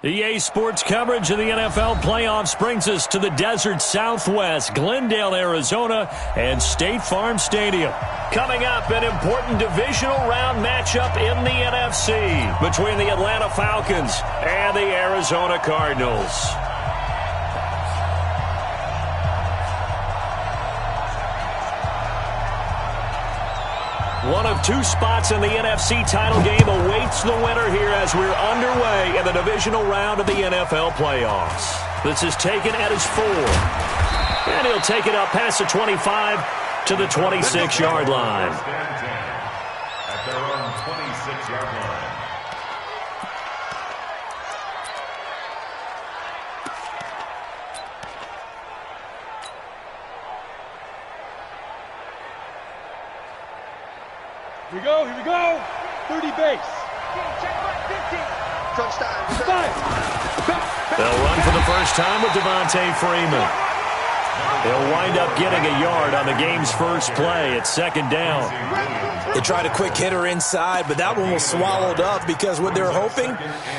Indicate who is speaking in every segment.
Speaker 1: EA Sports coverage of the NFL playoffs brings us to the desert Southwest, Glendale, Arizona, and State Farm Stadium. Coming up, an important divisional round matchup in the NFC between the Atlanta Falcons and the Arizona Cardinals. One of two spots in the NFC title game awaits the winner here as we're underway in the divisional round of the NFL playoffs. This is taken at his 4. And he'll take it up past the 25 to the 26-yard line.
Speaker 2: At their own 26-yard line.
Speaker 3: Here we go. 30 base. Touchdown.
Speaker 1: They'll run for the first time with Devontae Freeman. They'll wind up getting a yard on the game's first play at second down.
Speaker 4: They tried a quick hitter inside, but that one was swallowed up because what they're hoping,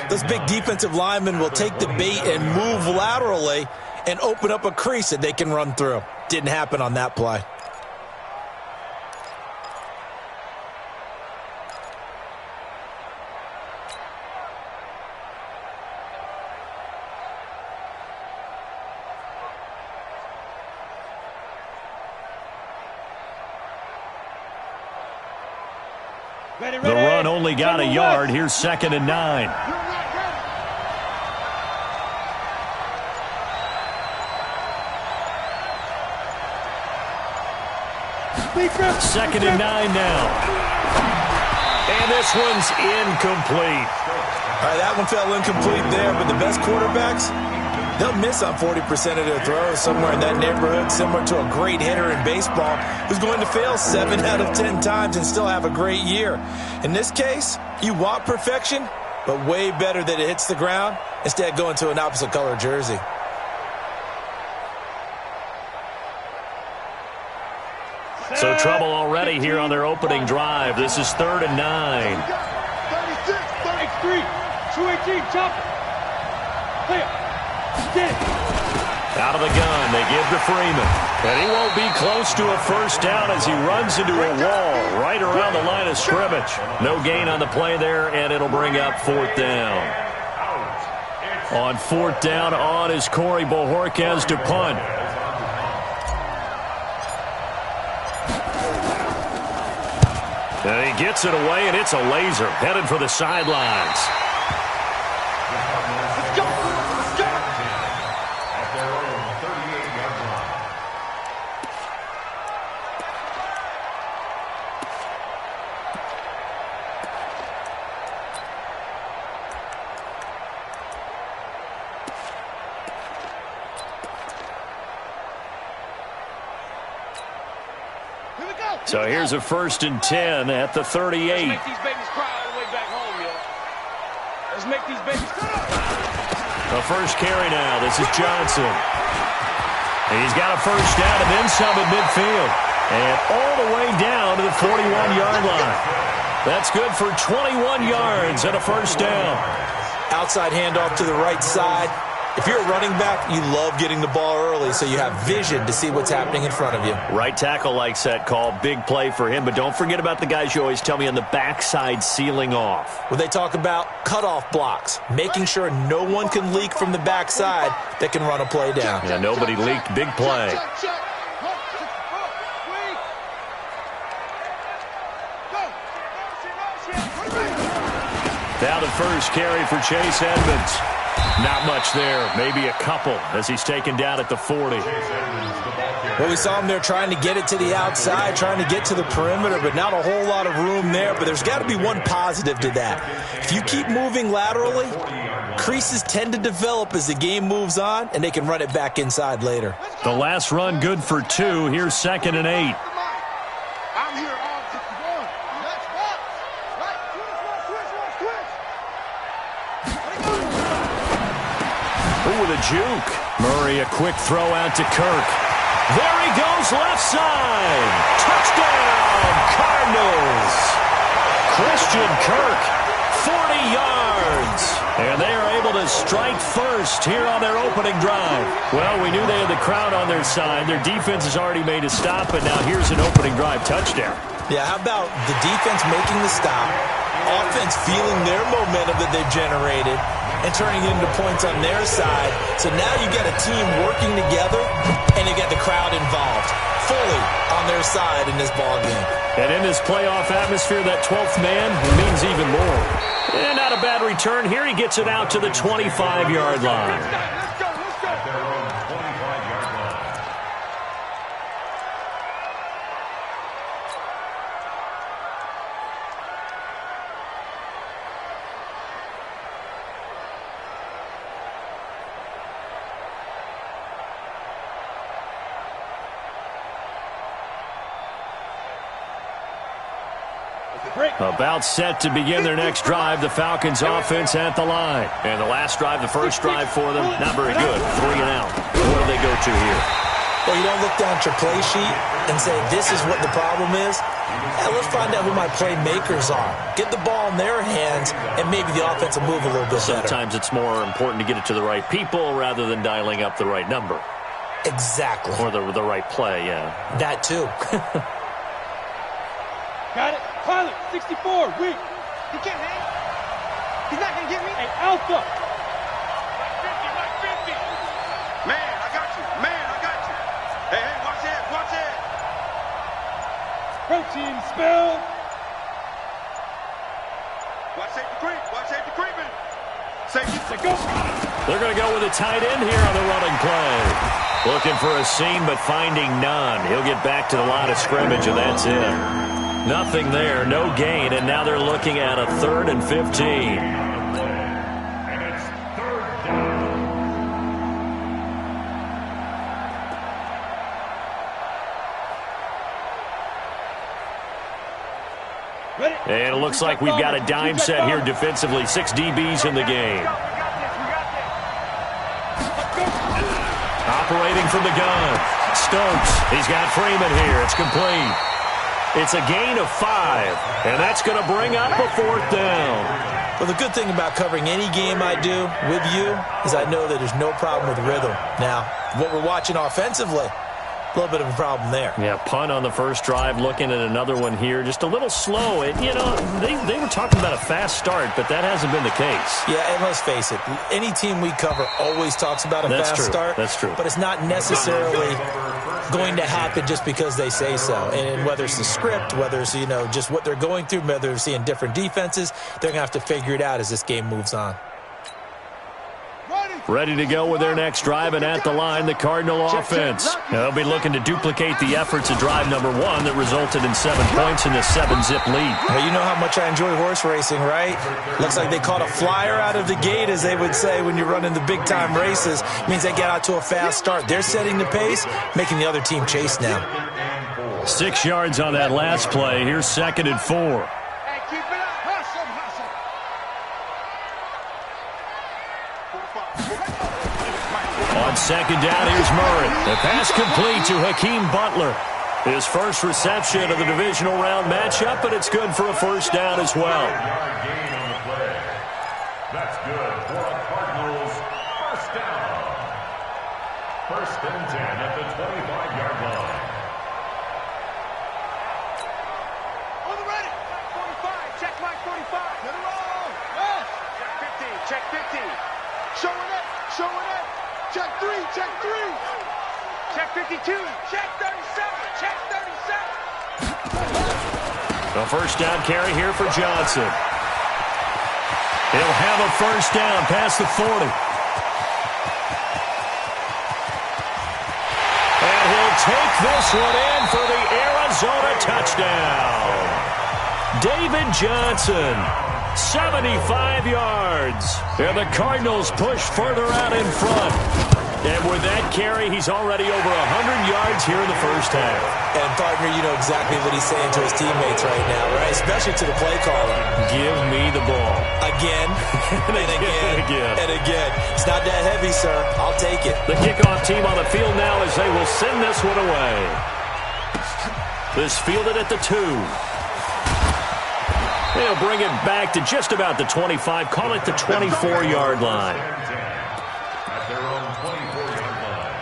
Speaker 4: those big defensive linemen will take the bait and move laterally and open up a crease that they can run through. Didn't happen on that play.
Speaker 1: The run only got a yard. Here's second and 9. Second and 9 now. And this one's incomplete.
Speaker 4: All right, that one fell incomplete there, but the best quarterbacks, they'll miss on 40% of their throws, somewhere in that neighborhood, similar to a great hitter in baseball who's going to fail 7 out of 10 times and still have a great year. In this case, you want perfection, but way better that it hits the ground instead going to an opposite color jersey.
Speaker 1: So trouble already here on their opening drive. This is third and 9.
Speaker 3: 36, 33, 218, chop it.
Speaker 1: Out of the gun, they give to Freeman. And he won't be close to a first down as he runs into a wall right around the line of scrimmage. No gain on the play there, and it'll bring up fourth down. On fourth down, on is Corey Bojorquez to punt. And he gets it away, and it's a laser headed for the sidelines. So here's a first and 10 at the 38.
Speaker 3: Let's make these babies cry all the way back home, yo. Let's make these babies cry.
Speaker 1: The first carry now. This is Johnson. And he's got a first down and then some at midfield. And all the way down to the 41-yard line. That's good for 21 yards and a first down.
Speaker 4: Outside handoff to the right side. If you're a running back, you love getting the ball early so you have vision to see what's happening in front of you.
Speaker 1: Right tackle likes that call. Big play for him. But don't forget about the guys you always tell me on the backside sealing off.
Speaker 4: When they talk about cutoff blocks, making sure no one can leak from the backside that can run a play down.
Speaker 1: Yeah, nobody leaked. Big play. Now the first carry for Chase Edmonds. Not much there, maybe a couple as he's taken down at the 40.
Speaker 4: Well, we saw him there trying to get it to the outside, trying to get to the perimeter, but not a whole lot of room there. But there's got to be one positive to that. If you keep moving laterally, creases tend to develop as the game moves on, and they can run it back inside later.
Speaker 1: The last run good for 2. Here's second and 8. With a juke. Murray, a quick throw out to Kirk. There he goes, left side. Touchdown, Cardinals. Christian Kirk, 40 yards. And they are able to strike first here on their opening drive. Well, we knew they had the crowd on their side. Their defense has already made a stop, and now here's an opening drive touchdown.
Speaker 4: Yeah, how about the defense making the stop, offense feeling their momentum that they've generated, and turning it into points on their side. So now you got a team working together, and you got the crowd involved fully on their side in this ball game.
Speaker 1: And in this playoff atmosphere, that 12th man means even more. And not a bad return here. He gets it out to the 25-yard line.
Speaker 3: Let's go.
Speaker 2: At their own 25-yard line.
Speaker 1: About set to begin their next drive. The Falcons offense at the line. And the last drive, the first drive for them, not very good. 3 and out. What do they go to here?
Speaker 4: Well, you don't look down at your play sheet and say, this is what the problem is. Yeah, let's find out who my playmakers are. Get the ball in their hands, and maybe the offense will move a little bit better.
Speaker 1: Sometimes it's more important to get it to the right people rather than dialing up the right number.
Speaker 4: Exactly.
Speaker 1: Or the right play, yeah.
Speaker 4: That too.
Speaker 3: Got it. Pilot, 64, weak. He can't hang. He's not going to get me. Hey, Alpha. Like 50. Man, I got you. Hey, watch it. Protein spill. Watch safety creeping. Safety, go.
Speaker 1: They're going to go with a tight end here on the running play. Looking for a seam, but finding none. He'll get back to the line of scrimmage, and that's it. Nothing there, no gain, and now they're looking at a 3rd and 15.
Speaker 2: And it's 3rd down.
Speaker 3: Ready?
Speaker 1: And it looks like we've got a dime set here defensively. 6 DBs in the game. Operating from the gun. Stokes, he's got Freeman here. It's complete. It's a gain of 5, and that's going to bring up a 4th down.
Speaker 4: Well, the good thing about covering any game I do with you is I know that there's no problem with rhythm. Now, what we're watching offensively, a little bit of a problem there.
Speaker 1: Yeah, punt on the first drive, looking at another one here. Just a little slow. They were talking about a fast start, but that hasn't been the case.
Speaker 4: Yeah, and let's face it, any team we cover always talks about a fast start.
Speaker 1: That's true.
Speaker 4: But it's not necessarily going to happen just because they say so. And whether it's the script, whether it's, just what they're going through, whether they're seeing different defenses, they're going to have to figure it out as this game moves on.
Speaker 1: Ready to go with their next drive, and at the line, the Cardinal offense. They'll be looking to duplicate the efforts of drive number 1 that resulted in 7 points in the 7-zip lead.
Speaker 4: Well, you know how much I enjoy horse racing, right? Looks like they caught a flyer out of the gate, as they would say when you're running the big-time races. Means they get out to a fast start. They're setting the pace, making the other team chase now.
Speaker 1: 6 yards on that last play. Here's 2nd and 4.
Speaker 3: Hey, keep it up. Hustle.
Speaker 1: On 2nd down, here's Murray. The pass complete to Hakeem Butler. His first reception of the divisional round matchup, but it's good for a 1st down as well.
Speaker 2: Gain on the play. That's good for a Cardinals 1st down. 1st and 10 at the 25-yard line.
Speaker 3: On the ready. 45. Check mark 45. Get it roll. Yes. Check 15. Showing it. Check 3. Check 52. Check 37. Check 37.
Speaker 1: The 1st down carry here for Johnson. He'll have a 1st down past the 40. And he'll take this one in for the Arizona touchdown. David Johnson, 75 yards. And the Cardinals push further out in front. And with that carry, he's already over 100 yards here in the 1st half.
Speaker 4: And, partner, you know exactly what he's saying to his teammates right now, right? Especially to the play caller.
Speaker 1: Give me the ball.
Speaker 4: Again, and again. It's not that heavy, sir. I'll take it.
Speaker 1: The kickoff team on the field now as they will send this one away. This fielded at the 2. They'll bring it back to just about the 25. Call it the 24-yard line.
Speaker 2: At their own 24-yard line.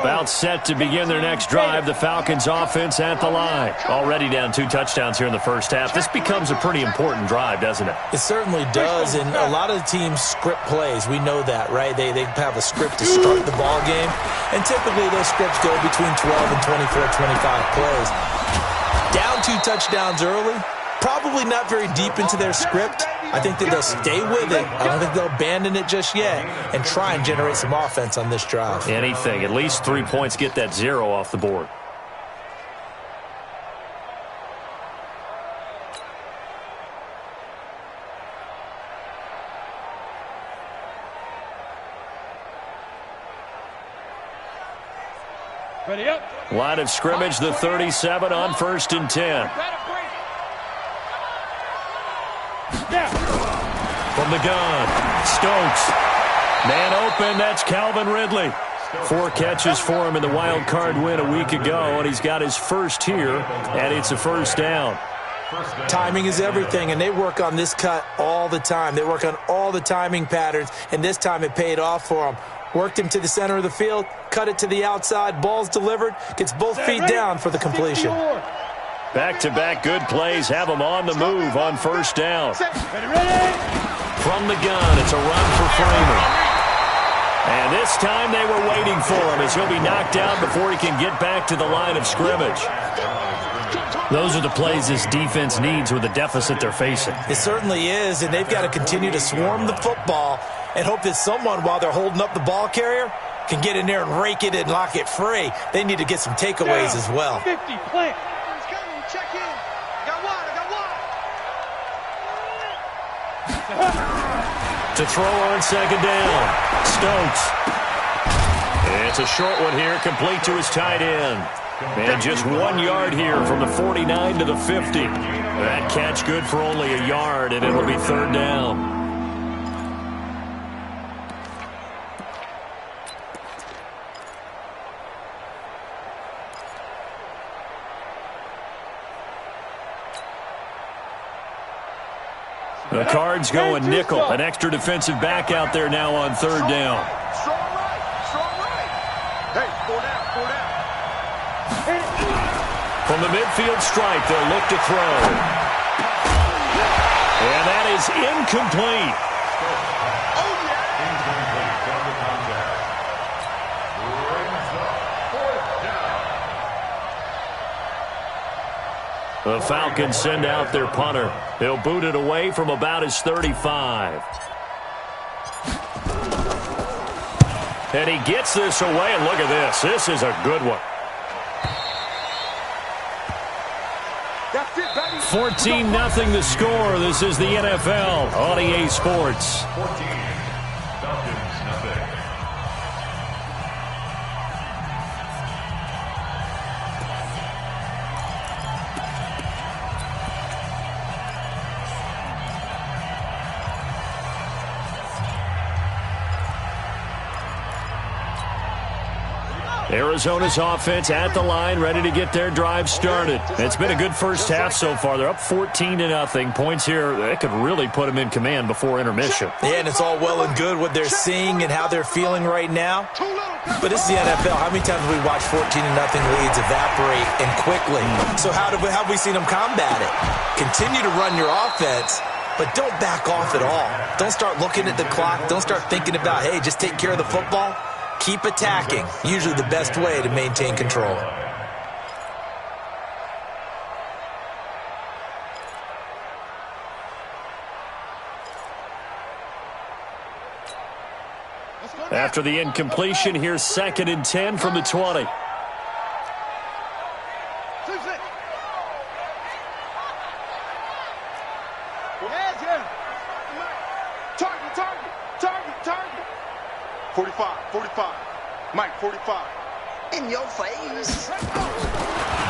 Speaker 1: About set to begin their next drive. The Falcons offense at the line. Already down 2 touchdowns here in the first half. This becomes a pretty important drive, doesn't it?
Speaker 4: It certainly does, and a lot of the teams script plays. We know that, right? They have a script to start the ball game, and typically those scripts go between 12 and 24, 25 plays. Down 2 touchdowns early, probably not very deep into their script. I think that they'll stay with it. I don't think they'll abandon it just yet and try and generate some offense on this drive.
Speaker 1: Anything. At least 3 points, get that 0 off the board.
Speaker 3: Ready up.
Speaker 1: Line of scrimmage, the 37 on 1st and 10. From the gun, Stokes. Man open, that's Calvin Ridley. 4 catches for him in the wild card win a week ago, and he's got his first here, and it's a first down.
Speaker 4: Timing is everything, and they work on this cut all the time. They work on all the timing patterns, and this time it paid off for him. Worked him to the center of the field, cut it to the outside, ball's delivered, gets both feet down for the completion.
Speaker 1: Back-to-back good plays have him on the move on first down. From the gun, it's a run for Framer. And this time they were waiting for him as he'll be knocked out before he can get back to the line of scrimmage. Those are the plays this defense needs with the deficit they're facing.
Speaker 4: It certainly is, and they've got to continue to swarm the football and hope that someone, while they're holding up the ball carrier, can get in there and rake it and lock it free. They need to get some takeaways as well.
Speaker 3: 50, plant.
Speaker 5: Check in. I got one.
Speaker 1: To throw on second down, Stokes. It's a short one here, complete to his tight end. And just 1 yard here from the 49 to the 50. That catch good for only a yard, and it'll be 3rd down. The Cards going nickel. An extra defensive back out there now on 3rd down.
Speaker 5: Strong right. Strong right. Hey, 4 down. 4 down.
Speaker 1: From the midfield stripe, they'll look to throw. And that is incomplete.
Speaker 5: Oh, yeah.
Speaker 2: Incomplete from the contact. Brings up 4th down.
Speaker 1: The Falcons send out their punter. They'll boot it away from about his 35. And he gets this away, and look at this. This is a good one. 14-0 the score. This is the NFL on EA Sports.
Speaker 2: 14. Falcons, nothing.
Speaker 1: Arizona's offense at the line, ready to get their drive started. It's been a good first half so far. They're up 14-0. Points here, that could really put them in command before intermission.
Speaker 4: Yeah, and it's all well and good what they're seeing and how they're feeling right now. But this is the NFL. How many times have we watched 14-0 leads evaporate and quickly? So how have we seen them combat it? Continue to run your offense, but don't back off at all. Don't start looking at the clock. Don't start thinking about, hey, just take care of the football. Keep attacking. Usually the best way to maintain control.
Speaker 1: After the incompletion, here's 2nd and 10 from the 20.
Speaker 5: Target. 45. Mike, 45.
Speaker 6: In your face.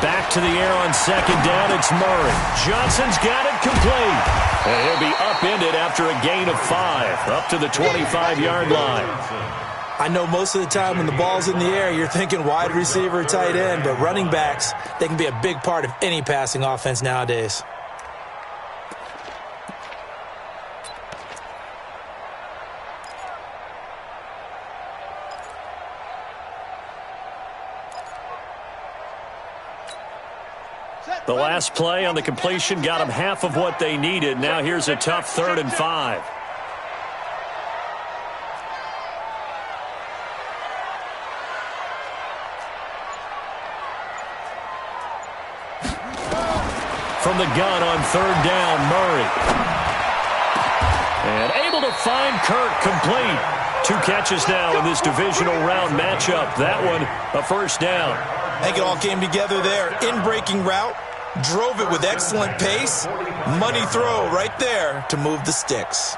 Speaker 1: back to the air on second down. It's Murray. Johnson's got it complete. And he'll be upended after a gain of 5, up to the 25-yard line.
Speaker 4: I know most of the time when the ball's in the air, you're thinking wide receiver, tight end, but running backs, they can be a big part of any passing offense nowadays.
Speaker 1: The last play on the completion got them half of what they needed. Now here's a tough 3rd and 5. From the gun on 3rd down, Murray. And able to find Kirk complete. 2 catches now in this divisional round matchup. That one, a first down.
Speaker 4: I think it all came together there. In-breaking route, drove it with excellent pace. Money throw right there to move the sticks.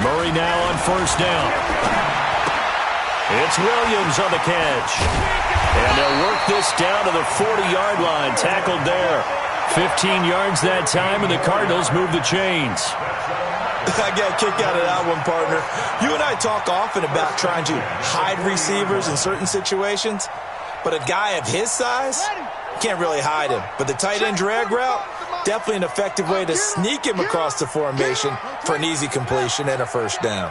Speaker 1: Murray now on first down. It's Williams on the catch. And they'll work this down to the 40-yard line. Tackled there. 15 yards that time, and the Cardinals move the chains.
Speaker 4: I got a kick out of that one, partner. You and I talk often about trying to hide receivers in certain situations, but a guy of his size can't really hide him. But the tight end drag route, definitely an effective way to sneak him across the formation for an easy completion and a first down.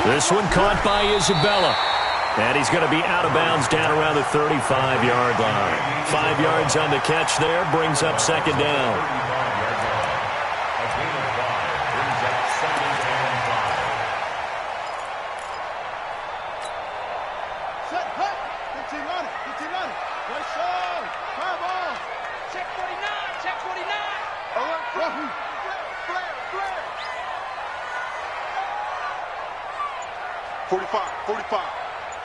Speaker 1: This one caught by Isabella. And he's going to be out of bounds down around the 35-yard line. 5 yards on the catch there, brings up second down.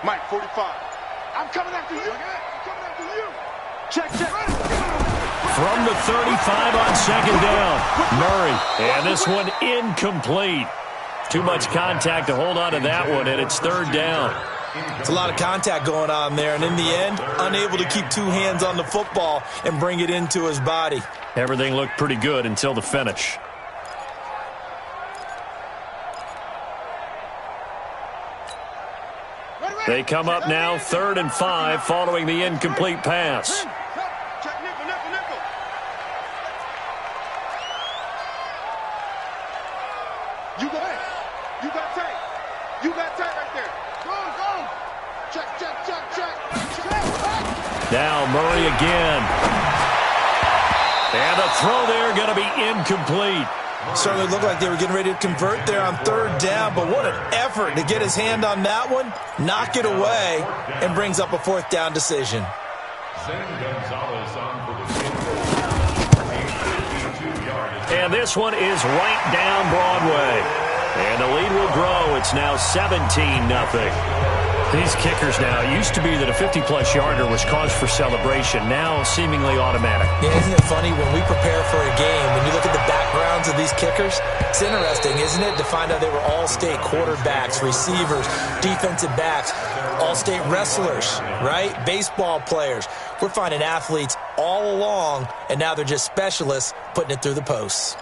Speaker 5: Mike, 45. I'm coming after you. I'm coming after you. Check.
Speaker 1: From the 35 on second down, Murray. And this one incomplete. Too much contact to hold on to that one, and it's third down.
Speaker 4: It's a lot of contact going on there, and in the end, unable to keep 2 hands on the football and bring it into his body.
Speaker 1: Everything looked pretty good until the finish. They come up now, 3rd and 5, following the incomplete pass.
Speaker 5: Check nickel. You got tape right there. Go. Check.
Speaker 1: Now Murray again. And the throw there going to be incomplete.
Speaker 4: Certainly looked like they were getting ready to convert there on 3rd down, but what an effort to get his hand on that one, knock it away, and brings up a 4th down decision.
Speaker 1: And this one is right down Broadway. And the lead will grow. It's now 17-0. These kickers now, it used to be that a 50-plus yarder was cause for celebration, now seemingly automatic.
Speaker 4: Yeah, isn't it funny when we prepare for a game, when you look at the backgrounds of these kickers, it's interesting, isn't it, to find out they were all-state quarterbacks, receivers, defensive backs, all-state wrestlers, right? Baseball players. We're finding athletes all along, and now they're just specialists putting it through the posts.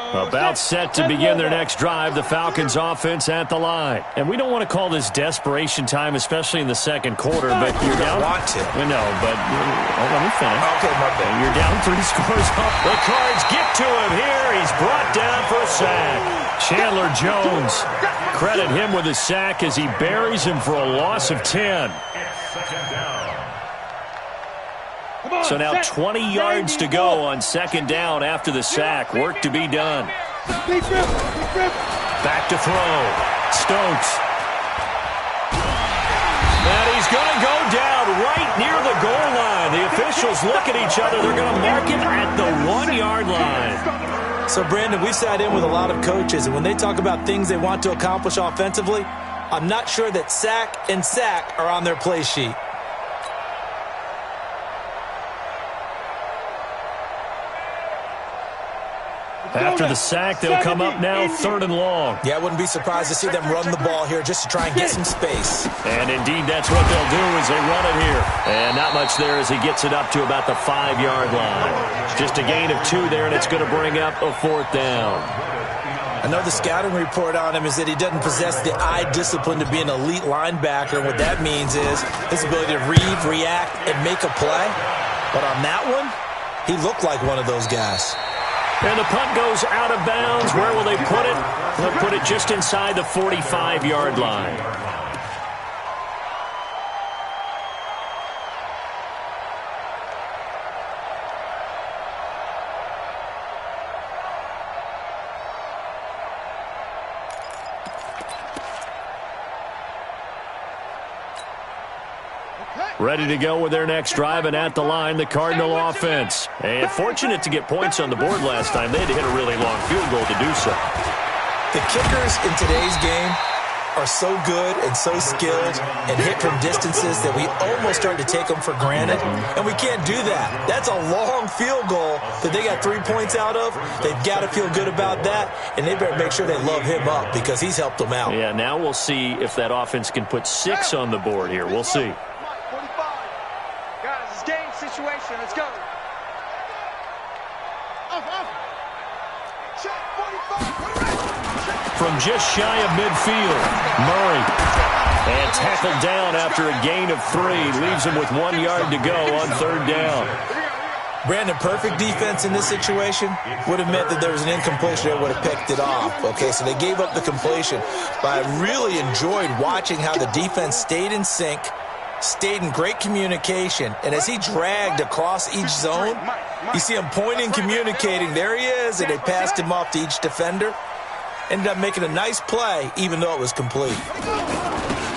Speaker 1: About set to begin their next drive, the Falcons offense at the line. And we don't want to call this desperation time, especially in the second quarter, but you're down.
Speaker 4: Want to.
Speaker 1: No, but let me finish.
Speaker 4: Okay, my bad.
Speaker 1: You're down 3 scores up. The Cards get to him here. He's brought down for a sack. Chandler Jones, credit him with a sack as he buries him for a loss of 10. So now 20 yards to go on second down after the sack. Work to be done. Back to throw. Stokes. And he's going to go down right near the goal line. The officials look at each other. They're going to mark him at the 1-yard line.
Speaker 4: So, Brandon, we've sat in with a lot of coaches, and when they talk about things they want to accomplish offensively, I'm not sure that sack and sack are on their play sheet.
Speaker 1: After the sack, they'll come up now 3rd and long.
Speaker 4: Yeah, I wouldn't be surprised to see them run the ball here just to try and get some space.
Speaker 1: And indeed, that's what they'll do as they run it here. And not much there as he gets it up to about the 5-yard line. Just a gain of 2 there, and it's going to bring up a 4th down.
Speaker 4: I know the scouting report on him is that he doesn't possess the eye discipline to be an elite linebacker. What that means is his ability to read, react, and make a play. But on that one, he looked like one of those guys.
Speaker 1: And the punt goes out of bounds. Where will they put it? They'll put it just inside the 45-yard line. Ready to go with their next drive, and at the line, the Cardinal offense. And fortunate to get points on the board last time. They had to hit a really long field goal to do so.
Speaker 4: The kickers in today's game are so good and so skilled and hit from distances that we almost start to take them for granted, and we can't do that. That's a long field goal that they got 3 points out of. They've got to feel good about that, and they better make sure they love him up because he's helped them out.
Speaker 1: Yeah, now we'll see if that offense can put 6 on the board here. We'll see.
Speaker 3: Situation. Let's go.
Speaker 1: From just shy of midfield, Murray. And tackled down after a gain of 3. Leaves him with 1 yard to go on 3rd down.
Speaker 4: Brandon, perfect defense in this situation would have meant that there was an incompletion that would have picked it off. Okay, so they gave up the completion. But I really enjoyed watching how the defense stayed in sync, stayed in great communication, and as he dragged across each zone, you see him pointing, communicating. There he is, and they passed him off to each defender. Ended up making a nice play, even though it was complete.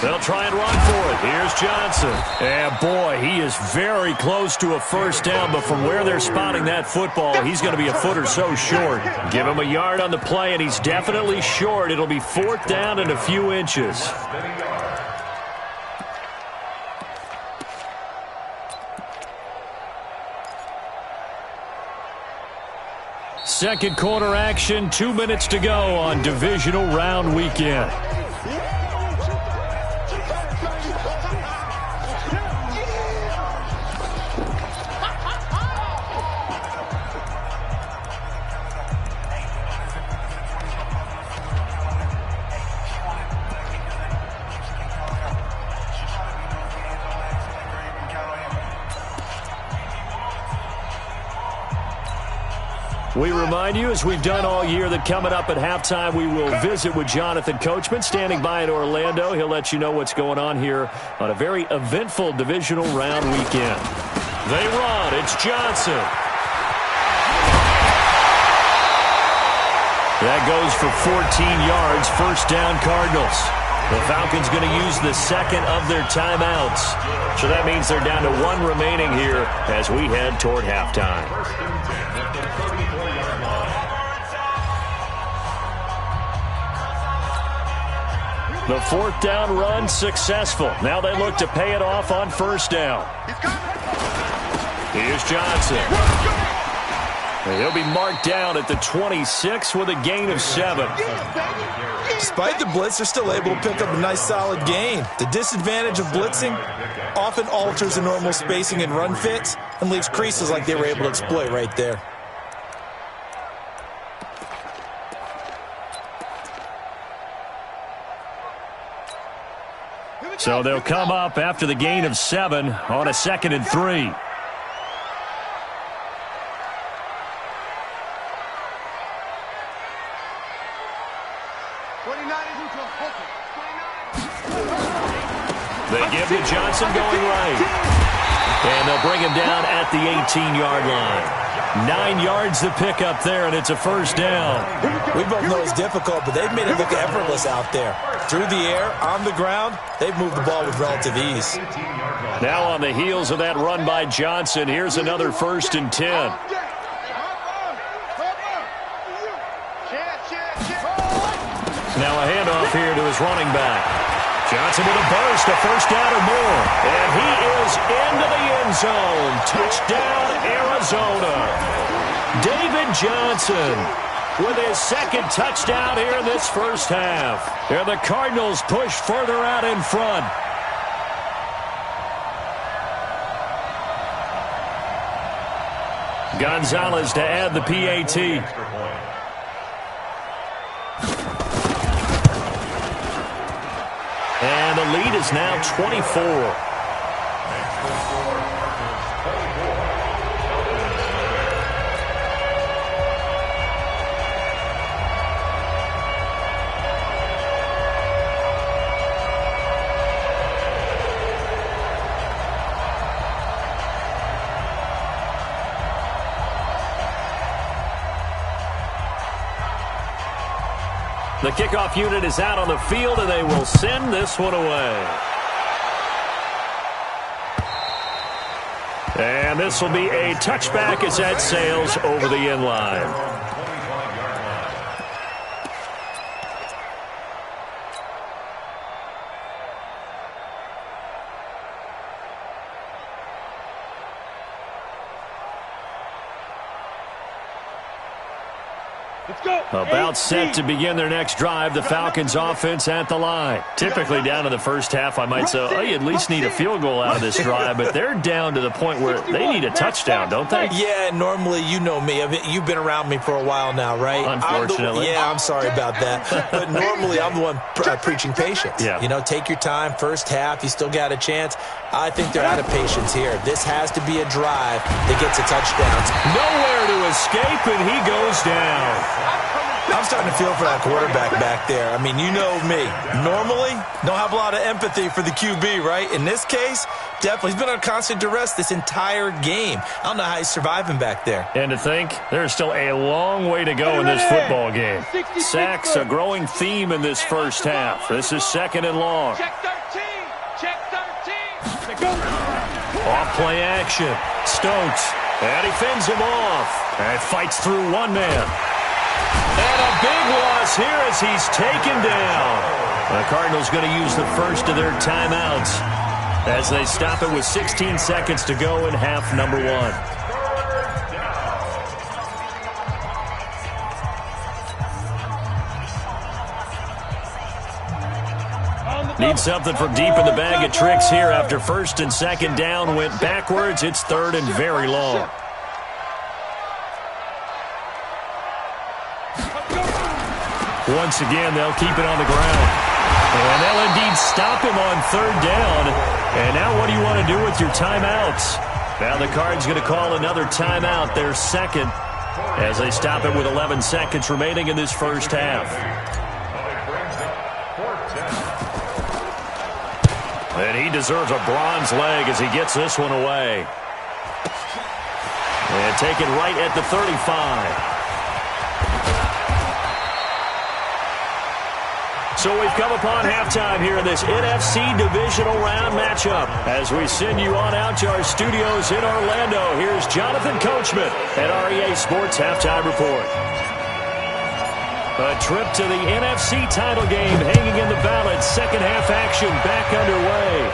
Speaker 1: They'll try and run for it. Here's Johnson. And, boy, he is very close to a 1st down, but from where they're spotting that football, he's going to be a foot or so short. Give him a yard on the play, and he's definitely short. It'll be 4th down and a few inches. Second quarter action, 2 minutes to go on divisional round weekend. We remind you, as we've done all year, that coming up at halftime, we will visit with Jonathan Coachman, standing by in Orlando. He'll let you know what's going on here on a very eventful divisional round weekend. They run. It's Johnson. That goes for 14 yards. 1st down, Cardinals. The Falcons going to use the 2nd of their timeouts. So that means they're down to 1 remaining here as we head toward halftime. The 4th down run successful. Now they look to pay it off on 1st down. Here's Johnson. He'll be marked down at the 26 with a gain of 7.
Speaker 4: Despite the blitz, they're still able to pick up a nice solid gain. The disadvantage of blitzing often alters the normal spacing and run fits and leaves creases like they were able to exploit right there.
Speaker 1: So they'll come up after the gain of 7 on a 2nd and 3. They give to Johnson going right. And they'll bring him down at the 18-yard line. 9 yards to pick up there, and it's a first down.
Speaker 4: We both know it's difficult, but they've made it look effortless out there. Through the air, on the ground, they've moved the ball with relative ease.
Speaker 1: Now on the heels of that run by Johnson, here's another 1st and 10. Now a handoff here to his running back. Johnson with a burst, a first down or more. And he is into the end zone. Touchdown, Arizona. David Johnson with his 2nd touchdown here in this first half. And the Cardinals push further out in front. Gonzalez to add the PAT. And the lead is now 24. The kickoff unit is out on the field, and they will send this one away. And this will be a touchback as that sails over the end line. About set to begin their next drive, the Falcons offense at the line. Typically down in the first half, I might say, oh, you at least need a field goal out of this drive, but they're down to the point where they need a touchdown, don't they?
Speaker 4: Yeah, normally, you know me. You've been around me for a while now, right?
Speaker 1: Unfortunately.
Speaker 4: I'm sorry about that. But normally, I'm the one preaching patience.
Speaker 1: Yeah.
Speaker 4: You know, take your time, first half, you still got a chance. I think they're out of patience here. This has to be a drive that gets a touchdown.
Speaker 1: Nowhere to escape, and he goes down.
Speaker 4: I'm starting to feel for that quarterback back there. I mean, you know me. Normally, don't have a lot of empathy for the QB, right? In this case, definitely. He's been on constant duress this entire game. I don't know how he's surviving back there.
Speaker 1: And to think, there's still a long way to go in this football game. Sacks, a growing theme in this first half. This is 2nd and long.
Speaker 3: Check 13. Check 13.
Speaker 1: Off play action. Stokes. And he fends him off. And fights through one man. And a big loss here as he's taken down. The Cardinals going to use the first of their timeouts as they stop it with 16 seconds to go in half number 1. Need something from deep in the bag of tricks here after 1st and 2nd down went backwards. It's 3rd and very long. Once again, they'll keep it on the ground. And they'll indeed stop him on 3rd down. And now what do you want to do with your timeouts? Now the Cards going to call another timeout, their 2nd, as they stop it with 11 seconds remaining in this first half. And he deserves a bronze leg as he gets this one away. And taken right at the 35. So we've come upon halftime here in this NFC divisional round matchup. As we send you on out to our studios in Orlando, here's Jonathan Coachman at REA Sports Halftime Report. A trip to the NFC title game hanging in the balance. 2nd half action back underway.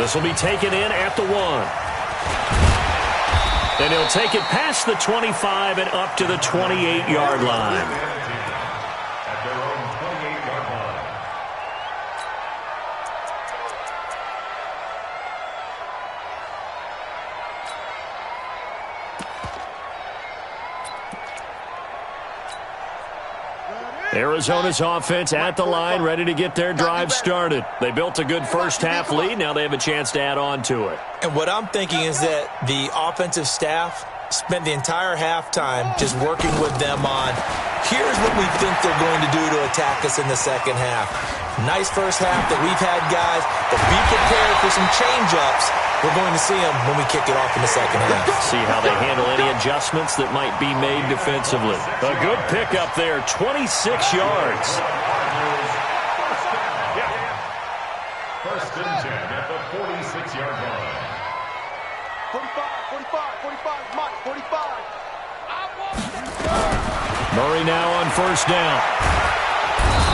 Speaker 1: This will be taken in at the 1. And he'll take it past the 25 and up to the 28-yard line. Arizona's offense at the line, ready to get their drive started. They built a good first half lead. Now they have a chance to add on to it.
Speaker 4: And what I'm thinking is that the offensive staff spent the entire halftime just working with them on, here's what we think they're going to do to attack us in the second half. Nice first half that we've had, guys, but be prepared for some change-ups. We're going to see them when we kick it off in the second half.
Speaker 1: See how they handle any adjustments that might be made defensively. A good pickup there, 26 yards.
Speaker 2: First and 10 at the 46-yard line.
Speaker 5: 45, Mike, 45.
Speaker 1: Murray now on first down.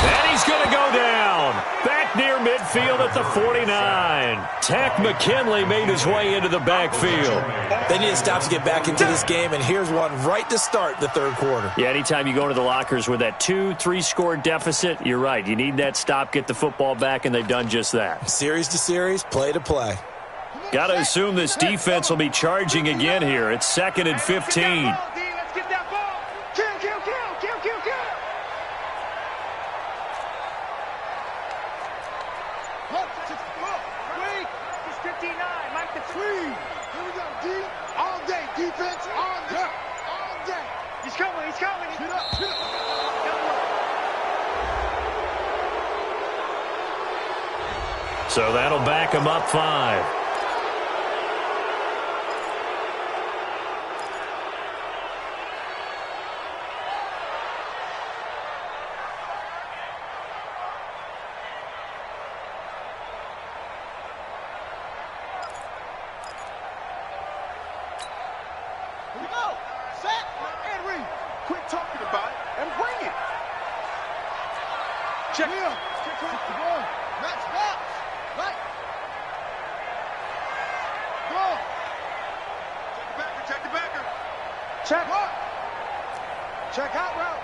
Speaker 1: And he's going to go down. Back near midfield at the 49. Tack McKinley made his way into the backfield.
Speaker 4: They need to stop to get back into this game, and here's one right to start the third quarter.
Speaker 1: Yeah, anytime you go into the lockers with that 2-3 score deficit, you're right. You need that stop, get the football back, and they've done just that.
Speaker 4: Series to series, play to play.
Speaker 1: Got to assume this defense will be charging again here. It's 2nd and 15.
Speaker 3: Let's get that ball. Kill. Wait. It's 59. Mike the 3.
Speaker 5: Here we go, D. All day, defense, all day. All day.
Speaker 3: He's coming.
Speaker 5: Get up.
Speaker 1: So that'll back him up 5.
Speaker 5: Here we go. Set and read. Quit talking about it and bring it.
Speaker 3: Check.
Speaker 5: Yeah. Check the ball. Match box. Right. Go. Check the backer.
Speaker 3: Check.
Speaker 5: What? Check out route.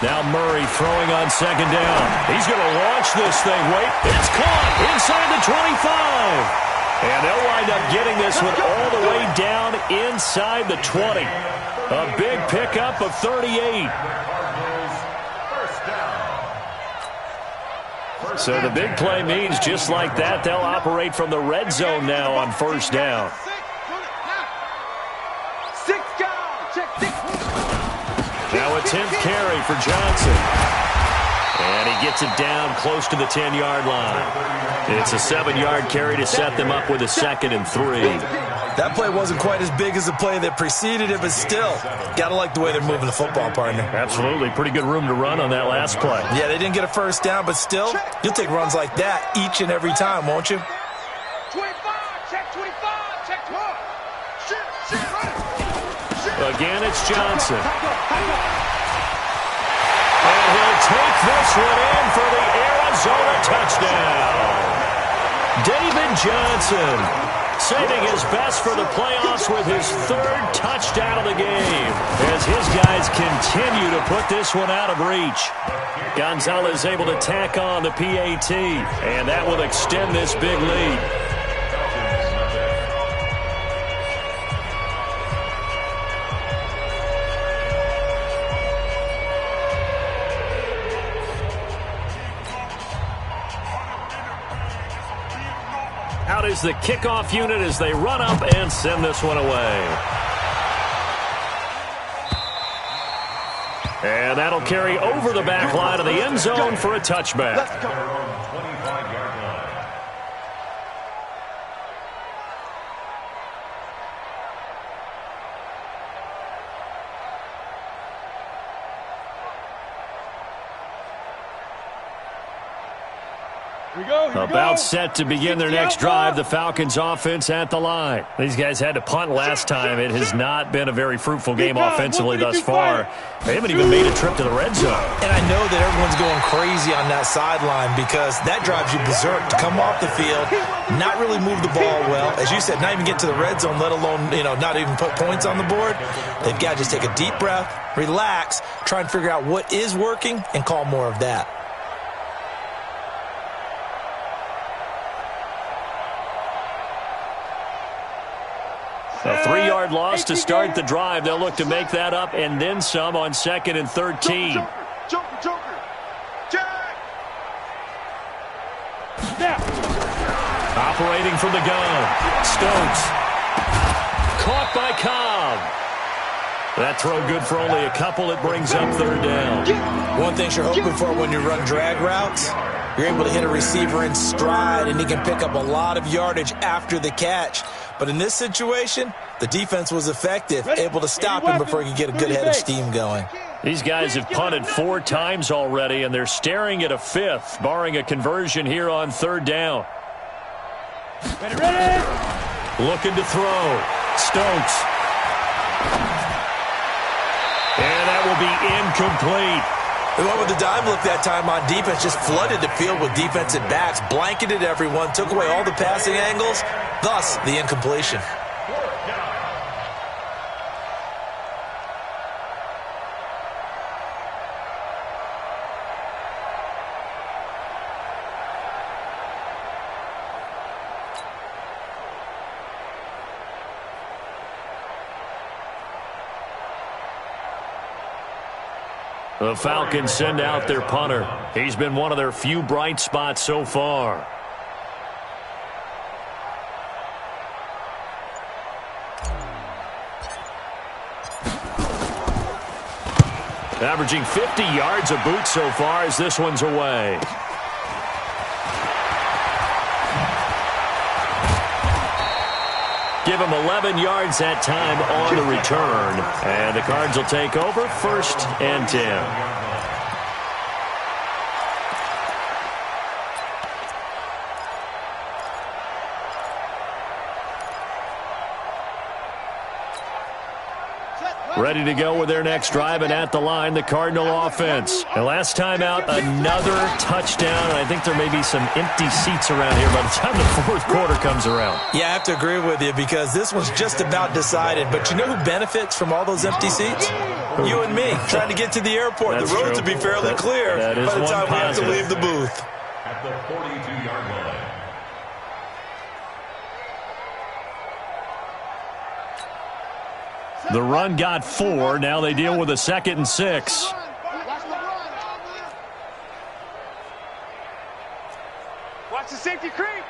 Speaker 1: Now Murray throwing on second down. He's going to launch this thing. Wait, it's caught inside the 25. And they'll wind up getting this one all the way down inside the 20. A big pickup of 38. So the big play means just like that, they'll operate from the red zone now on first down.
Speaker 3: 6 guys. Check 6.
Speaker 1: Now a 10th carry for Johnson. And he gets it down close to the 10-yard line. It's a 7-yard carry to set them up with a 2nd and 3.
Speaker 4: That play wasn't quite as big as the play that preceded it, but still, got to like the way they're moving the football, partner.
Speaker 1: Absolutely. Pretty good room to run on that last play.
Speaker 4: Yeah, they didn't get a first down, but still, you'll take runs like that each and every time, won't you?
Speaker 3: 25. Check 25. Check 12. Shit.
Speaker 1: Again, it's Johnson. And he'll take this one in for the Arizona touchdown. David Johnson saving his best for the playoffs with his 3rd touchdown of the game as his guys continue to put this one out of reach. Gonzalez able to tack on the PAT, and that will extend this big lead. Out is the kickoff unit as they run up and send this one away. And that'll carry over the back line of the end zone for a touchback.
Speaker 5: Let's go.
Speaker 1: About set to begin their next drive, the Falcons offense at the line. These guys had to punt last time. It has not been a very fruitful game offensively thus far. They haven't even made a trip to the red zone.
Speaker 4: And I know that everyone's going crazy on that sideline because that drives you berserk to come off the field, not really move the ball well. As you said, not even get to the red zone, let alone, not even put points on the board. They've got to just take a deep breath, relax, try and figure out what is working, and call more of that.
Speaker 1: A 3-yard loss to start the drive. They'll look to make that up and then some on 2nd and 13.
Speaker 5: Joker. Jack.
Speaker 3: Snap.
Speaker 1: Operating from the gun. Stokes. caught by Cobb. That throw good for only a couple. It brings up third down.
Speaker 4: One thing you're hoping for when you run drag routes, you're able to hit a receiver in stride, and he can pick up a lot of yardage after the catch. But in this situation, the defense was effective, able to stop him before he could get a good head of steam going.
Speaker 1: These guys have punted 4 times already, and they're staring at a 5th, barring a conversion here on third down.
Speaker 3: Ready.
Speaker 1: Looking to throw. Stokes. And that will be incomplete.
Speaker 4: The one with the dime look that time on defense just flooded the field with defensive backs, blanketed everyone, took away all the passing angles, thus the incompletion.
Speaker 1: The Falcons send out their punter. He's been one of their few bright spots so far. Averaging 50 yards a boot so far as this one's away. Give him 11 yards that time on the return. And the Cards will take over 1st and 10. Ready to go with their next drive, and at the line, the Cardinal offense. And last time out, another touchdown. I think there may be some empty seats around here by the time the 4th quarter comes around.
Speaker 4: Yeah, I have to agree with you because this was just about decided. But you know who benefits from all those empty seats? You and me, trying to get to the airport.
Speaker 1: That's
Speaker 4: the roads
Speaker 1: true.
Speaker 4: will be fairly clear
Speaker 1: by the time
Speaker 4: we have to leave the booth.
Speaker 2: At the 42-yard line.
Speaker 1: The run got 4. Now they deal with a 2nd and 6.
Speaker 3: Watch the safety creep.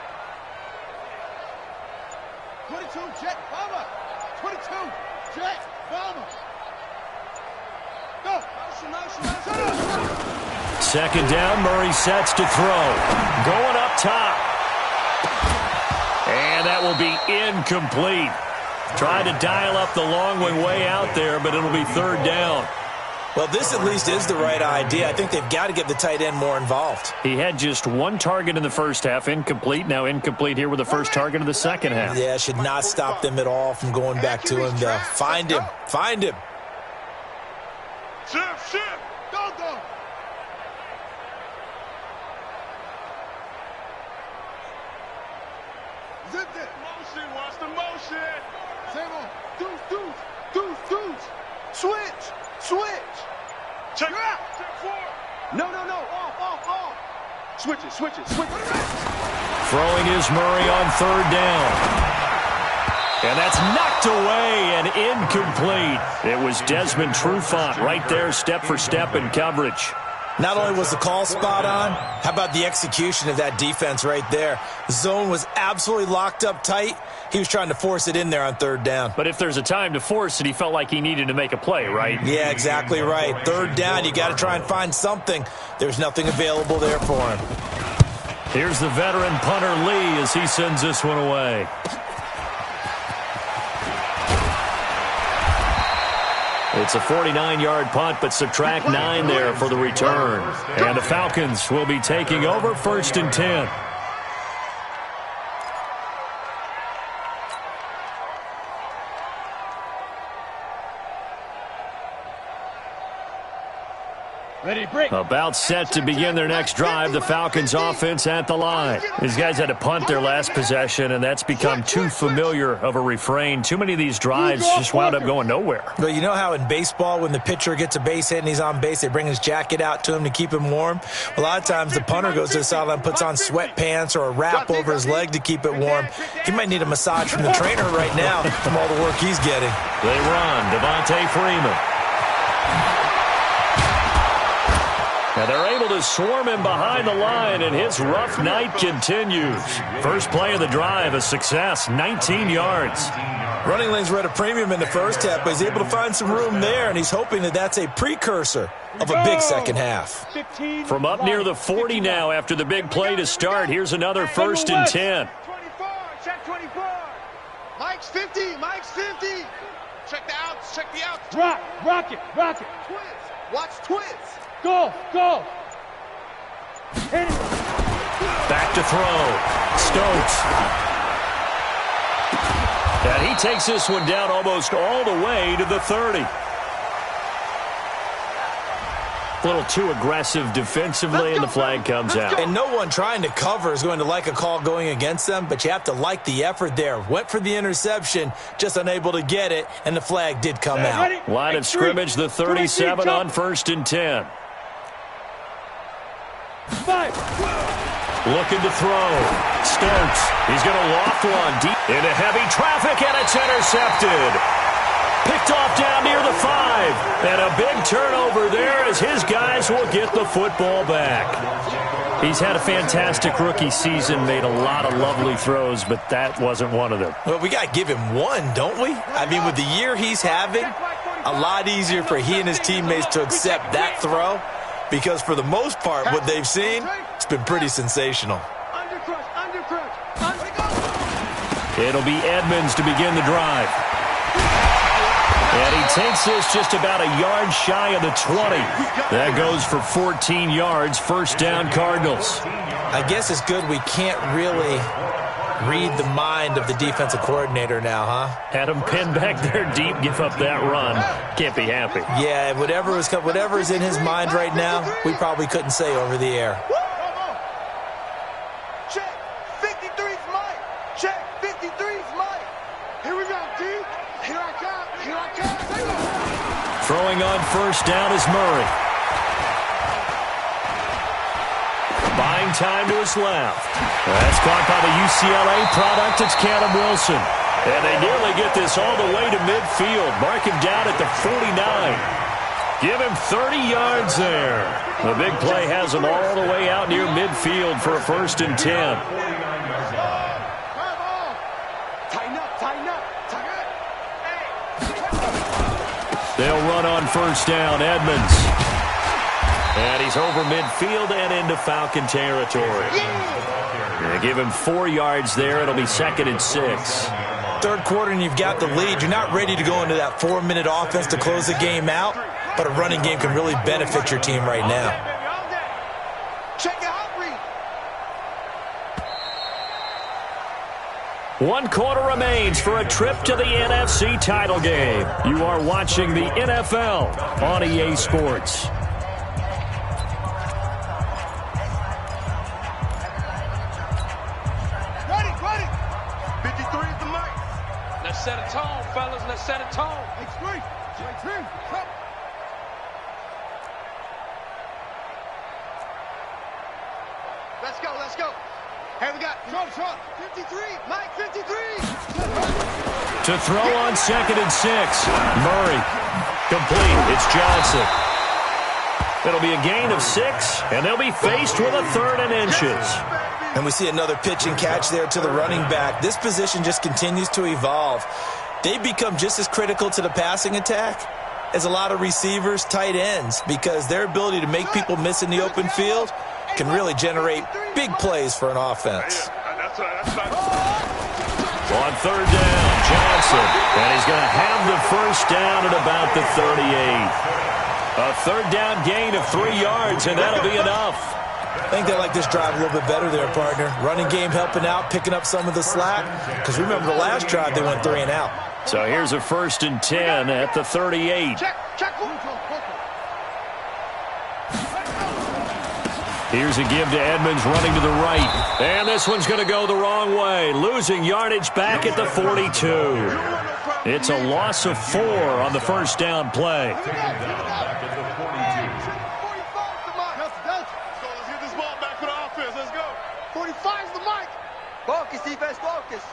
Speaker 5: 22, jet, bomber. 22, jet, bomber. Go.
Speaker 1: Second down, Murray sets to throw. Going up top. And that will be incomplete. Tried to dial up the long way out there, but it'll be third down.
Speaker 4: Well, this at least is the right idea. I think they've got to get the tight end more involved.
Speaker 1: He had just 1 target in the first half, incomplete. Now incomplete here with the first target of the second half.
Speaker 4: Yeah, should not stop them at all from going back to him, though. Find him. Find him.
Speaker 5: Shift. Go. Zip it. Motion, watch the motion. Same on. Deuce. Switch. Check out. Check 4. No. Off. Switch it.
Speaker 1: Throwing is Murray on third down. And that's knocked away and incomplete. It was Desmond Trufant right there, step for step in coverage.
Speaker 4: Not only was the call spot on, how about the execution of that defense right there? The zone was absolutely locked up tight. He was trying to force it in there on third down.
Speaker 1: But if there's a time to force it, he felt like he needed to make a play, right?
Speaker 4: Yeah, exactly right. Third down, you got to try and find something. There's nothing available there for him.
Speaker 1: Here's the veteran punter Lee as he sends this one away. It's a 49-yard punt, but subtract 9 there for the return. And the Falcons will be taking over 1st and 10.
Speaker 3: Ready, break.
Speaker 1: About set to begin their next drive, the Falcons offense at the line. These guys had to punt their last possession, and that's become too familiar of a refrain. Too many of these drives just wound up going nowhere.
Speaker 4: But you know how in baseball, when the pitcher gets a base hit and he's on base, they bring his jacket out to him to keep him warm? A lot of times the punter goes to the sideline, puts on sweatpants or a wrap over his leg to keep it warm. He might need a massage from the trainer right now from all the work he's getting.
Speaker 1: They run. Devontae Freeman. Now they're able to swarm him behind the line, and his rough night continues. First play of the drive, a success, 19 yards.
Speaker 4: Running lanes were at a premium in the first half, but he's able to find some room there, and he's hoping that that's a precursor of a big second half.
Speaker 1: From up near the 40 now after the big play to start, here's another 1st and 10.
Speaker 3: 24, check 24. Mike's 50, Mike's 50.
Speaker 5: Check the outs, check the outs.
Speaker 3: Rock it.
Speaker 5: Twins, watch twins.
Speaker 3: Go. Hit it.
Speaker 1: Back to throw. Stokes. And he takes this one down almost all the way to the 30. A little too aggressive defensively, and the flag comes out.
Speaker 4: And no one trying to cover is going to like a call going against them, but you have to like the effort there. Went for the interception, just unable to get it, and the flag did come out.
Speaker 1: Line of scrimmage, the 37 on 1st and 10.
Speaker 3: 5.
Speaker 1: Looking to throw. Stokes. He's going to loft one deep into heavy traffic, and it's intercepted. Picked off down near the 5. And a big turnover there as his guys will get the football back. He's had a fantastic rookie season, made a lot of lovely throws, but that wasn't one of them.
Speaker 4: Well, we got to give him one, don't we? I mean, with the year he's having, a lot easier for he and his teammates to accept that throw, because for the most part, what they've seen, it's been pretty sensational.
Speaker 1: It'll be Edmonds to begin the drive. And he takes this just about a yard shy of the 20. That goes for 14 yards, 1st down Cardinals.
Speaker 4: I guess it's good we can't really read the mind of the defensive coordinator now, huh?
Speaker 1: Had him pinned back there deep, give up that run. Can't be happy.
Speaker 4: Yeah, whatever is in his mind right now, we probably couldn't say over the air.
Speaker 5: Check, 53's Mike. Check, 53's Mike.
Speaker 3: Here we go, D. Here I come.
Speaker 1: Throwing on 1st down is Murray. Buying time to his left. That's caught by the UCLA product. It's Cannon Wilson. And they nearly get this all the way to midfield. Mark him down at the 49. Give him 30 yards there. The big play has him all the way out near midfield for a 1st and 10. They'll run on 1st down. Edmonds. And he's over midfield and into Falcon territory. They give him 4 yards there. It'll be 2nd and 6.
Speaker 4: Third quarter and you've got the lead. You're not ready to go into that 4-minute offense to close the game out, but a running game can really benefit your team right now.
Speaker 5: Check it out, Reed.
Speaker 1: 1 quarter remains for a trip to the NFC title game. You are watching the NFL on EA Sports.
Speaker 5: Ready. 53 is the mic.
Speaker 3: Let's set a tone, fellas. Let's set a tone. J3. Come.
Speaker 5: Let's go. Here we got. Trump. 53. Mike, 53.
Speaker 1: To throw on 2nd and 6. Murray. Complete. It's Johnson. It'll be a gain of 6, and they'll be faced with a 3rd and inches.
Speaker 4: And we see another pitch and catch there to the running back. This position just continues to evolve. They become just as critical to the passing attack as a lot of receivers, tight ends, because their ability to make people miss in the open field can really generate big plays for an offense.
Speaker 1: On 3rd down, Johnson. And he's going to have the 1st down at about the 38. A 3rd down gain of 3 yards, and that'll be enough.
Speaker 4: I think they like this drive a little bit better there, partner. Running game helping out, picking up some of the slack. Because remember the last drive, they went 3 and out.
Speaker 1: So here's a 1st and 10 at the 38.
Speaker 5: Check.
Speaker 1: Here's a give to Edmonds running to the right. And this one's going to go the wrong way. Losing yardage back at the 42. It's a loss of 4 on the 1st down play.
Speaker 5: Let's get this ball back to the offense. Let's go. 45's the mic. Focus, defense, focus.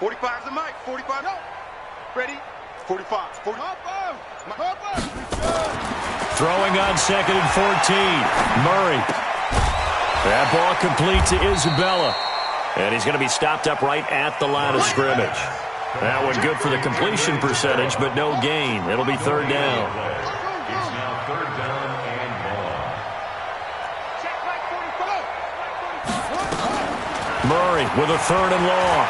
Speaker 5: 45's the mic. 45. No. Ready? 45. 40.
Speaker 1: Throwing on 2nd and 14. Murray. That ball complete to Isabella. And he's going to be stopped up right at the line of scrimmage. That one good for the completion percentage, but no gain. It'll be third down.
Speaker 2: It's now third down and long.
Speaker 1: Murray with a third and long.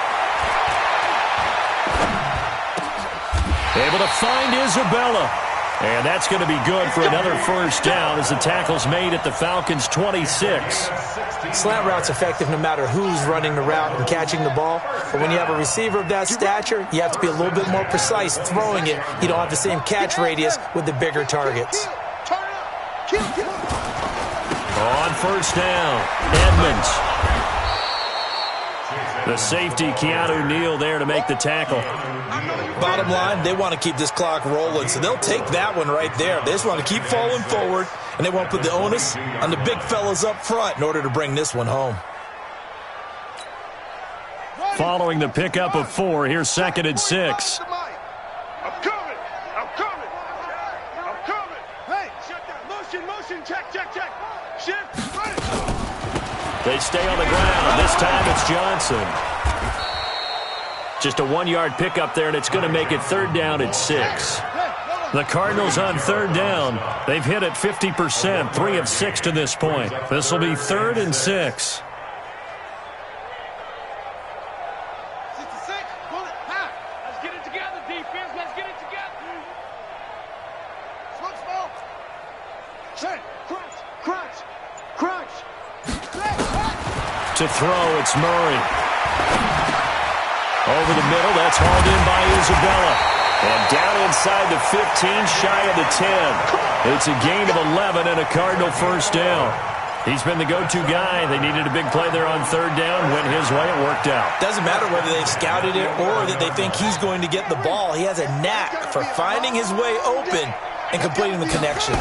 Speaker 1: Able to find Isabella. And that's going to be good for another first down as the tackle's made at the Falcons' 26.
Speaker 4: Slant route's effective no matter who's running the route and catching the ball. But when you have a receiver of that stature, you have to be a little bit more precise throwing it. You don't have the same catch radius with the bigger targets.
Speaker 1: On first down, Edmonds. The safety, Keanu Neal, there to make the tackle.
Speaker 4: Bottom line, they want to keep this clock rolling, so they'll take that one right there. They just want to keep falling forward, and they want to put the onus on the big fellas up front in order to bring this one home.
Speaker 1: Following the pickup of 4, here's 2nd and 6.
Speaker 5: I'm coming. I'm coming. I'm coming. Hey, shut down. Motion. Check. Shift. Run it.
Speaker 1: They stay on the ground. This time it's Johnson. Just a 1-yard pickup there, and it's going to make it third down at 6. The Cardinals on third down. They've hit it 50%, 3 of 6 to this point. This will be 3rd and 6.
Speaker 3: 66, pull it, pass. Let's get it together, defense. Let's get it together. Smoke. Check. Crunch.
Speaker 1: To throw, it's Murray. Over the middle, that's hauled in by Isabella. And down inside the 15, shy of the 10. It's a gain of 11 and a Cardinal first down. He's been the go-to guy. They needed a big play there on third down. Went his way, it worked out.
Speaker 4: Doesn't matter whether they've scouted it or that they think he's going to get the ball. He has a knack for finding his way open and completing the connection.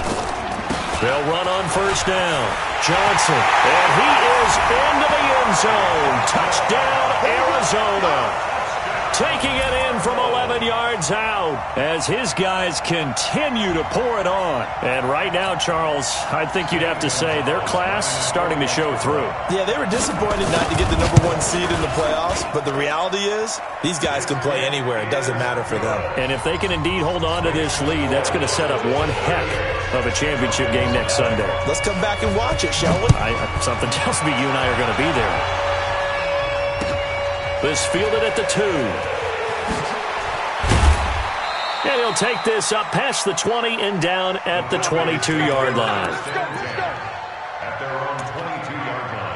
Speaker 1: They'll run on first down. Johnson, and he is into the end zone. Touchdown, Arizona. Taking it in from 11 yards out as his guys continue to pour it on. And right now, Charles, I think you'd have to say their class starting to show through.
Speaker 4: Yeah, they were disappointed not to get the #1 seed in the playoffs, but the reality is these guys can play anywhere. It doesn't matter for them.
Speaker 1: And if they can indeed hold on to this lead, that's going to set up one heck of a championship game next Sunday.
Speaker 4: Let's come back and watch it, shall we?
Speaker 1: Something tells me you and I are going to be there. This fielded at the 2. And he'll take this up past the 20 and down at the 22-yard line.
Speaker 2: At their own 22-yard line.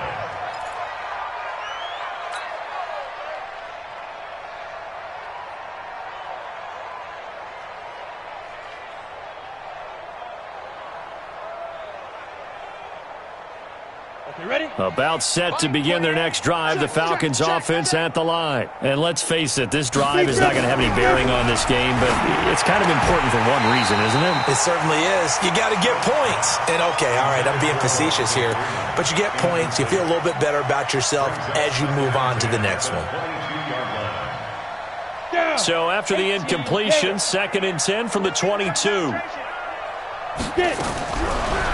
Speaker 3: Okay, ready?
Speaker 1: About set to begin their next drive, the Falcons offense at the line. And let's face it, this drive is not going to have any bearing on this game, but it's kind of important for one reason, isn't it?
Speaker 4: It certainly is. You got to get points. And okay, all right, I'm being facetious here, but you get points, you feel a little bit better about yourself as you move on to the next one.
Speaker 1: So after the incompletion, 2nd and 10 from the 22.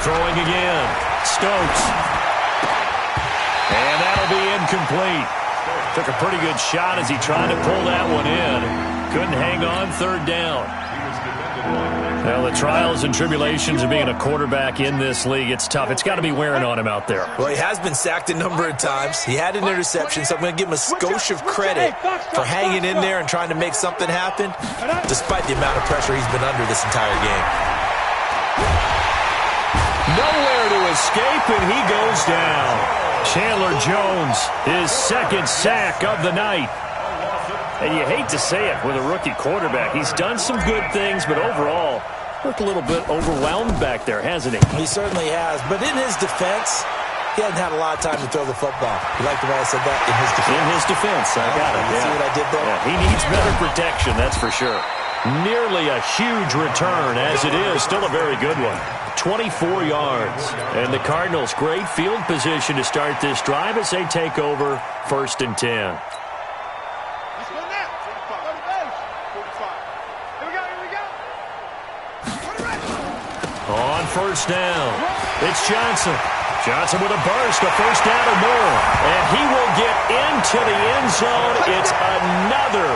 Speaker 1: Throwing again. Stokes. And that'll be incomplete. Took a pretty good shot as he tried to pull that one in. Couldn't hang on, third down. Well, the trials and tribulations of being a quarterback in this league, it's tough. It's got to be wearing on him out there.
Speaker 4: Well, he has been sacked a number of times. He had an interception, so I'm going to give him a skosh of credit for hanging in there and trying to make something happen, despite the amount of pressure he's been under this entire game.
Speaker 1: Nowhere to escape, and he goes down. Chandler Jones, his 2nd sack of the night. And you hate to say it with a rookie quarterback. He's done some good things, but overall, looked a little bit overwhelmed back there, hasn't he?
Speaker 4: He certainly has. But in his defense, he hasn't had a lot of time to throw the football. You like the way I said that? In his defense.
Speaker 1: In his defense, I got it.
Speaker 4: You see what I did there?
Speaker 1: Yeah, he needs better protection, that's for sure. Nearly a huge return, as it is. Still a very good one. 24 yards. And the Cardinals, great field position to start this drive as they take over 1st and 10.
Speaker 3: Let's go now. 45. Here we go.
Speaker 1: On first down, it's Johnson. Johnson with a burst, a first down or more. And he will get into the end zone. It's another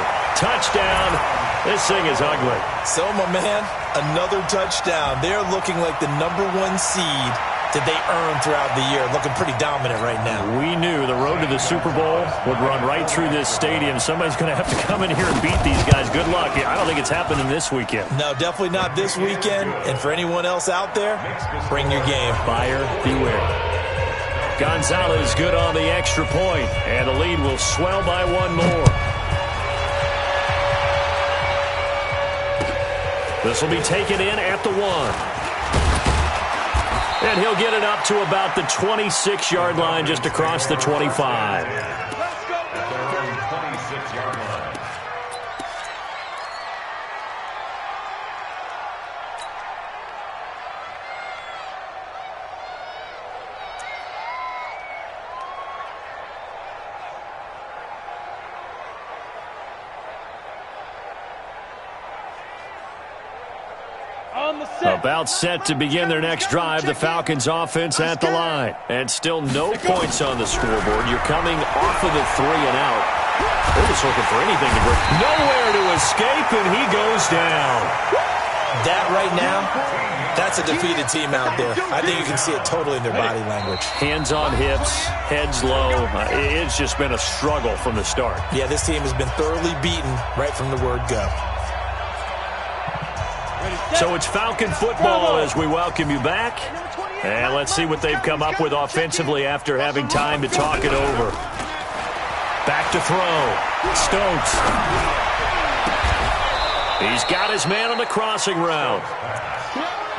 Speaker 1: touchdown. This thing is ugly.
Speaker 4: So, my man, another touchdown. They're looking like the #1 seed that they earned throughout the year. Looking pretty dominant right now.
Speaker 1: We knew the road to the Super Bowl would run right through this stadium. Somebody's going to have to come in here and beat these guys. Good luck. I don't think it's happening this weekend.
Speaker 4: No, definitely not this weekend. And for anyone else out there, bring your game.
Speaker 1: Buyer beware. Gonzalez good on the extra point, and the lead will swell by one more. This will be taken in at the 1. And he'll get it up to about the 26-yard line, just across the 25.
Speaker 2: Let's go. At their own 26-yard line.
Speaker 1: About set to begin their next drive, the Falcons offense at the line. And still no points on the scoreboard. You're coming off of the 3 and out. They're just looking for anything to break. Nowhere to escape, and he goes down.
Speaker 4: That right now, that's a defeated team out there. I think you can see it totally in their body language.
Speaker 1: Hands on hips, heads low. It's just been a struggle from the start.
Speaker 4: Yeah, this team has been thoroughly beaten right from the word go.
Speaker 1: So it's Falcon football as we welcome you back. And let's see what they've come up with offensively after having time to talk it over. Back to throw. Stokes. He's got his man on the crossing route.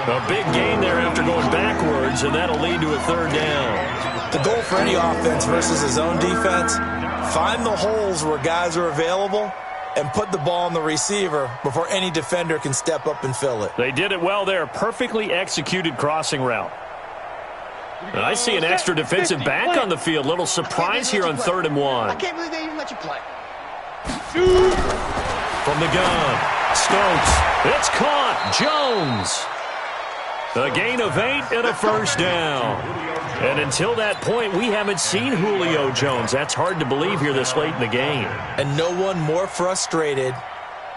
Speaker 1: A big gain there after going backwards, and that'll lead to a 3rd down.
Speaker 4: The goal for any offense versus his own defense, find the holes where guys are available and put the ball on the receiver before any defender can step up and fill it.
Speaker 1: They did it well there. Perfectly executed crossing route. And I see an extra defensive back on the field. Little surprise here on 3rd and 1.
Speaker 5: I can't believe they even let you play.
Speaker 1: From the gun, Stokes. It's caught. Jones. A gain of 8 and a 1st down. And until that point, we haven't seen Julio Jones. That's hard to believe here this late in the game.
Speaker 4: And no one more frustrated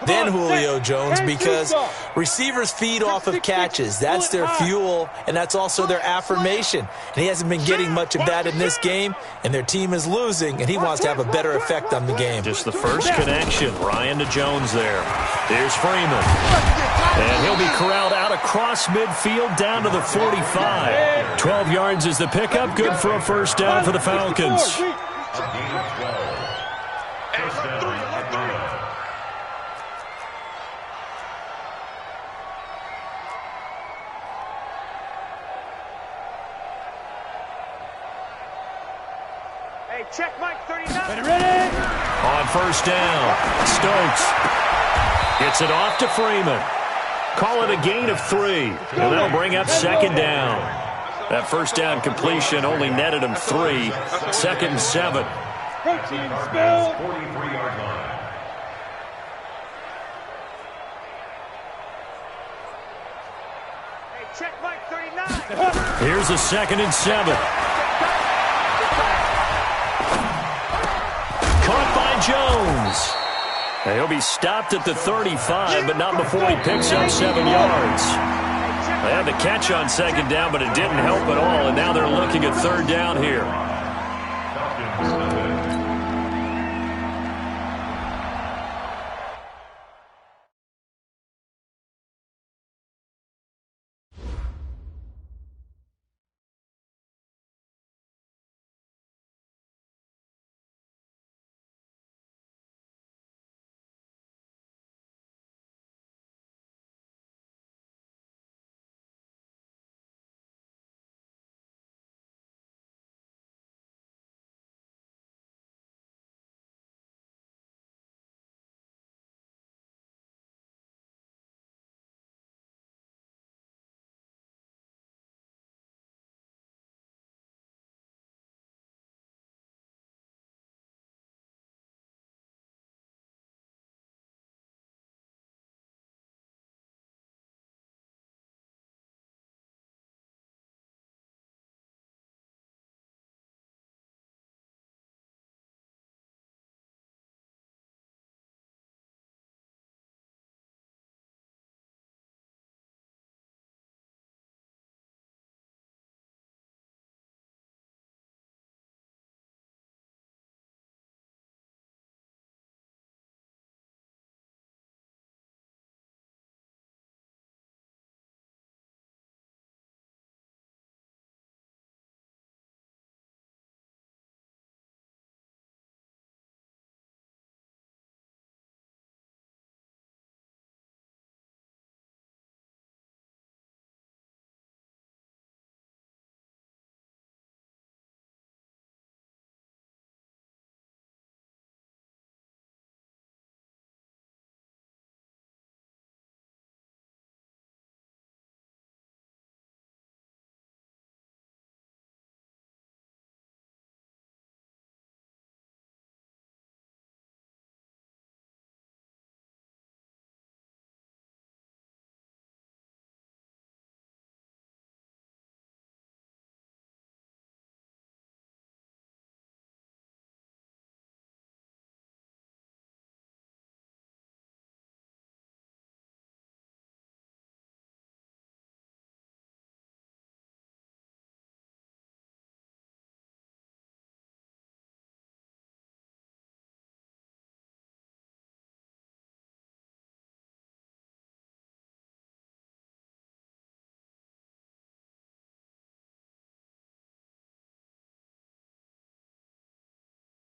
Speaker 4: than Julio Jones because receivers feed off of catches. That's their fuel, and that's also their affirmation. And he hasn't been getting much of that in this game, and their team is losing, and he wants to have a better effect on the game.
Speaker 1: Just the first connection. Ryan to Jones there. Here's Freeman. And he'll be corralled out across midfield down to the 45. 12 yards is the pickup. Good for a 1st down for the Falcons.
Speaker 3: Hey, check Mike 39. Ready?
Speaker 1: On 1st down, Stokes gets it off to Freeman. Call it a gain of 3, and that'll bring up 2nd down. That 1st down completion only netted him 3. 2nd and 7.
Speaker 3: Protein spill.
Speaker 2: 43-yard line.
Speaker 3: Hey, check Mike 39.
Speaker 1: Here's a 2nd and 7. Caught by Jones. And he'll be stopped at the 35, but not before he picks up 7 yards. They had the catch on 2nd down, but it didn't help at all, and now they're looking at 3rd down here.